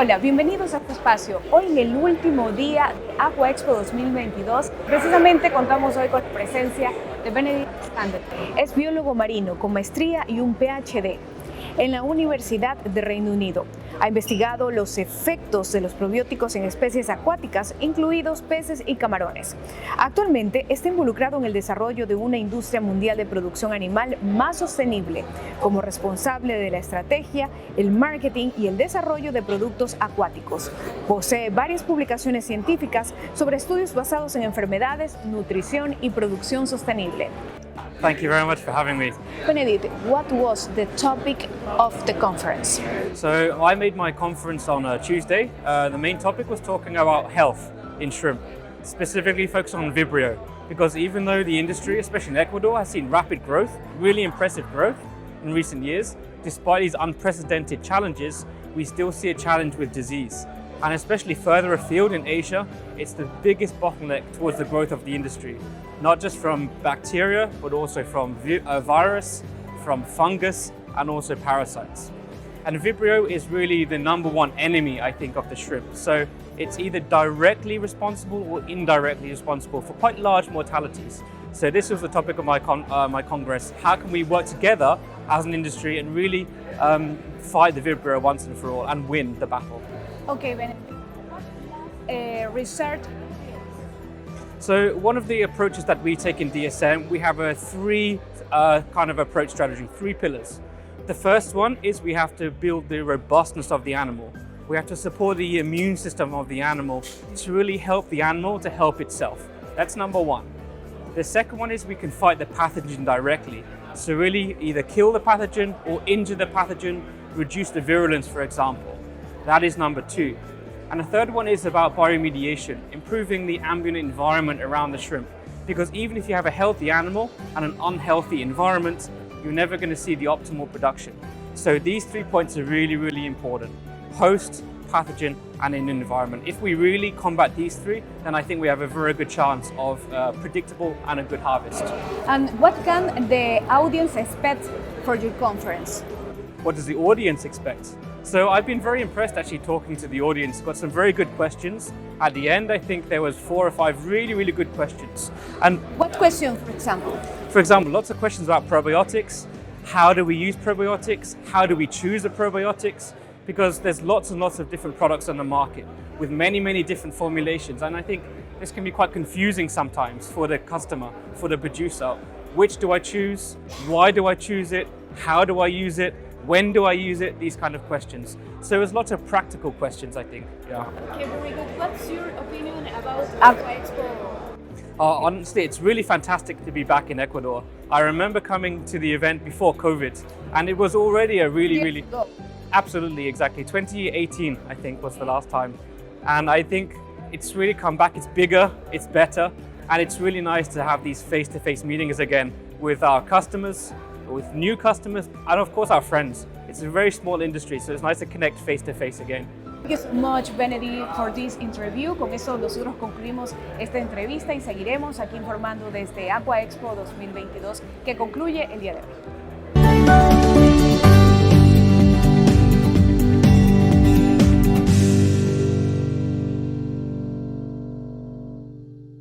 Hola, bienvenidos a este espacio. Hoy en el último día de Aqua Expo 2022, precisamente contamos hoy con la presencia de Benedict Standen. Es biólogo marino con maestría y un PhD en la Universidad de Reino Unido. Ha investigado los efectos de los probióticos en especies acuáticas, incluidos peces y camarones. Actualmente está involucrado en el desarrollo de una industria mundial de producción animal más sostenible, como responsable de la estrategia, el marketing y el desarrollo de productos acuáticos. Posee varias publicaciones científicas sobre estudios basados en enfermedades, nutrición y producción sostenible. Thank you very much for having me. Benedict, what was the topic of the conference? So I made my conference on Tuesday. The main topic was talking about health in shrimp, specifically focused on Vibrio, because even though the industry, especially in Ecuador, has seen rapid growth, really impressive growth in recent years, despite these unprecedented challenges, we still see a challenge with disease. And especially further afield in Asia, it's the biggest bottleneck towards the growth of the industry, not just from bacteria, but also from virus, from fungus, and also parasites. And Vibrio is really the number one enemy, I think, of the shrimp. So it's either directly responsible or indirectly responsible for quite large mortalities. So this was the topic of my congress. How can we work together as an industry and really fight the Vibrio once and for all and win the battle? Okay, Benedict. Research. So one of the approaches that we take in DSM, we have a three kind of approach strategy, 3 pillars. The first one is we have to build the robustness of the animal. We have to support the immune system of the animal to really help the animal to help itself. That's number one. The second one is we can fight the pathogen directly. So really either kill the pathogen or injure the pathogen, reduce the virulence, for example. That is number 2. And the third one is about bioremediation, improving the ambient environment around the shrimp. Because even if you have a healthy animal and an unhealthy environment, you're never going to see the optimal production. So these 3 points are really, really important. Host, pathogen, and an environment. If we really combat these 3, then I think we have a very good chance of predictable and a good harvest. And what can the audience expect for your conference? What does the audience expect? So I've been very impressed actually talking to the audience. Got some very good questions. At the end, I think there was 4 or 5 really, really good questions. And what question, for example? For example, lots of questions about probiotics. How do we use probiotics? How do we choose the probiotics? Because there's lots and lots of different products on the market with many, many different formulations. And I think this can be quite confusing sometimes for the customer, for the producer. Which do I choose? Why do I choose it? How do I use it? When do I use it? These kind of questions. So there's lots of practical questions, I think. Yeah. Okay, very good. What's your opinion about Aqua Expo? Honestly, it's really fantastic to be back in Ecuador. I remember coming to the event before COVID, and it was already a really absolutely, exactly. 2018, I think, was the last time. And I think it's really come back. It's bigger, it's better, and it's really nice to have these face-to-face meetings again with our customers, with new customers, and of course our friends. It's a very small industry, so it's nice to connect face-to-face again. Thank you so much, Benedict, for this interview. Con eso nosotros concluimos esta entrevista y seguiremos aquí informando desde Aqua Expo 2022, que concluye el día de hoy.